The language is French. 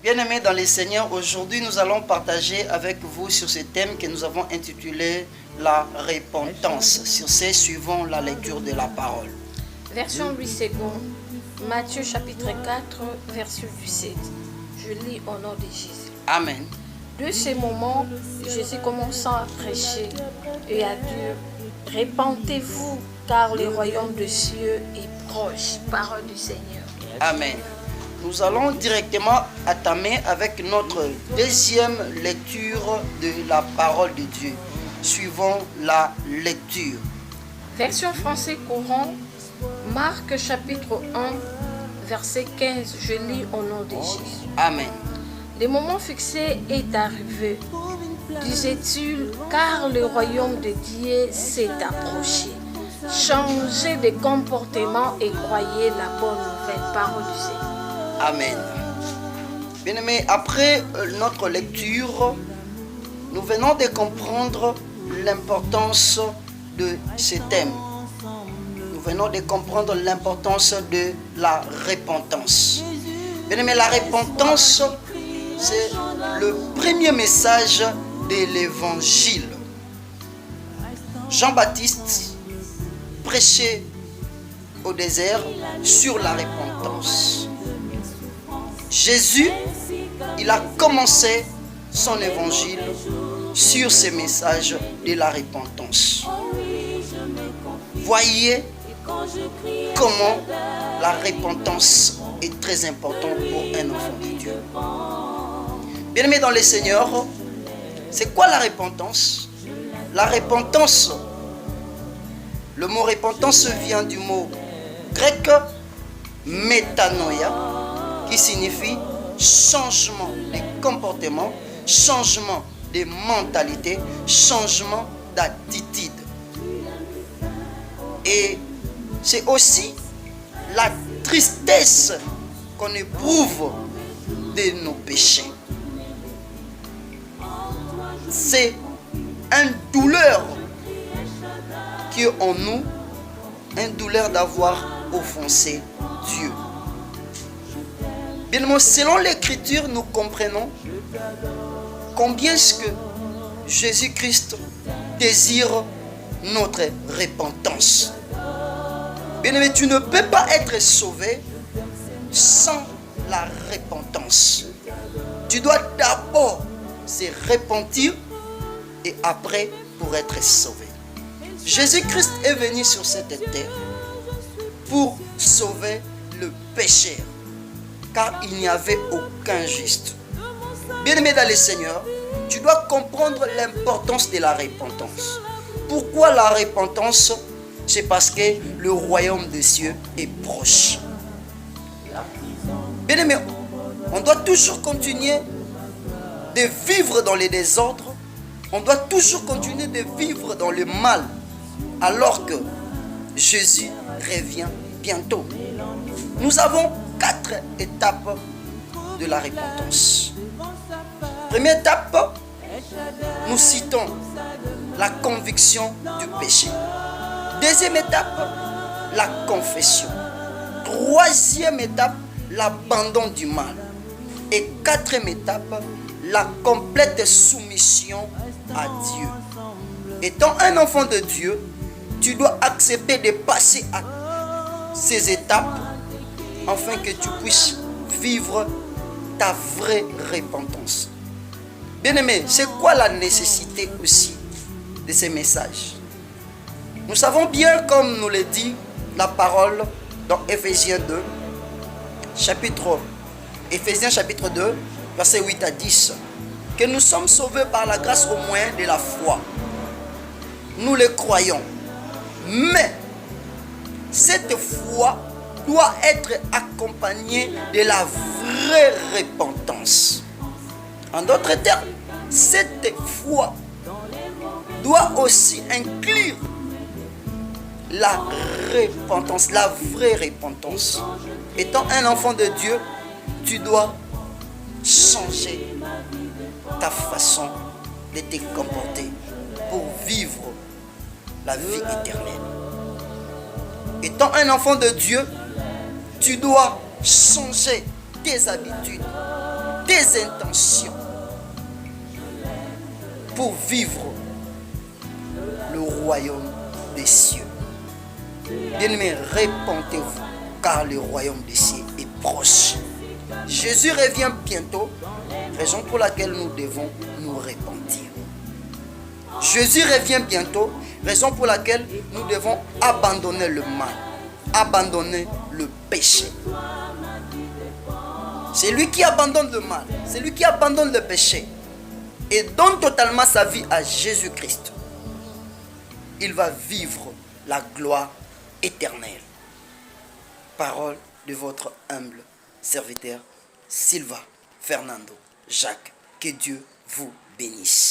Bien-aimés dans les Seigneurs, aujourd'hui nous allons partager avec vous sur ce thème que nous avons intitulé la repentance. Sur ce, suivons la lecture de la parole. Version Louis II, Matthieu chapitre 4, verset 17. Je lis au nom de Jésus. Amen. De ces moments, Jésus commençant à prêcher et à dire, répentez-vous car le royaume des cieux est proche. Parole du Seigneur. Amen. Nous allons directement entamer avec notre deuxième lecture de la parole de Dieu. Suivons la lecture. Version français courant, Marc chapitre 1, verset 15. Je lis au nom de Jésus. Amen. Le moment fixé est arrivé, disait-il, car le royaume de Dieu s'est approché. Changez de comportement et croyez la bonne nouvelle. Parole du Seigneur. Amen. Bien-aimés, après notre lecture, nous venons de comprendre l'importance de ce thème. Nous venons de comprendre l'importance de la repentance. Bien-aimés, la repentance, c'est le premier message de l'évangile. Jean-Baptiste prêchait au désert sur la repentance. Jésus, il a commencé son évangile sur ce message de la repentance. Voyez comment la repentance est très importante pour un enfant de Dieu. Bien-aimés dans le Seigneur, c'est quoi la repentance? La repentance, le mot repentance vient du mot grec métanoïa, qui signifie changement de comportement, changement de mentalité, changement d'attitude. Et c'est aussi la tristesse qu'on éprouve de nos péchés. C'est une douleur qui est en nous, une douleur d'avoir offensé Dieu. Bien évidemment, selon l'Écriture, nous comprenons combien est-ce que Jésus-Christ désire notre repentance. Bien aimé, tu ne peux pas être sauvé sans la repentance. Tu dois d'abord se repentir et après pour être sauvé. Jésus-Christ est venu sur cette terre pour sauver le pécheur, car il n'y avait aucun juste. Bien-aimé dans le Seigneur, tu dois comprendre l'importance de la repentance. Pourquoi la repentance? C'est parce que le royaume des cieux est proche. Bien-aimé, on doit toujours continuer de vivre dans les désordres. On doit toujours continuer de vivre dans le mal, alors que Jésus revient bientôt. Nous avons 4 étapes de la repentance. Première étape, nous citons la conviction du péché. Deuxième étape, la confession. Troisième étape, l'abandon du mal. Et quatrième étape, la complète soumission à Dieu. Étant un enfant de Dieu, tu dois accepter de passer à ces étapes afin que tu puisses vivre ta vraie repentance. Bien-aimé, c'est quoi la nécessité aussi de ces messages? Nous savons bien, comme nous le dit la parole dans Éphésiens 2, Éphésiens chapitre 2, versets 8 à 10, que nous sommes sauvés par la grâce au moyen de la foi. Nous le croyons. Mais cette foi doit être accompagnée de la vraie repentance. En d'autres termes, cette foi doit aussi inclure la repentance, la vraie repentance. Étant un enfant de Dieu, tu dois changer ta façon de te comporter pour vivre la vie éternelle. Étant un enfant de Dieu, tu dois changer tes habitudes, tes des intentions pour vivre le royaume des cieux. Bien-aimés, répentez-vous, car le royaume des cieux est proche. Jésus revient bientôt, raison pour laquelle nous devons nous repentir. Jésus revient bientôt, raison pour laquelle nous devons abandonner le mal, abandonner le péché. C'est lui qui abandonne le mal, c'est lui qui abandonne le péché et donne totalement sa vie à Jésus-Christ. Il va vivre la gloire éternelle. Parole de votre humble serviteur Sylvain Fernando Jacques. Que Dieu vous bénisse.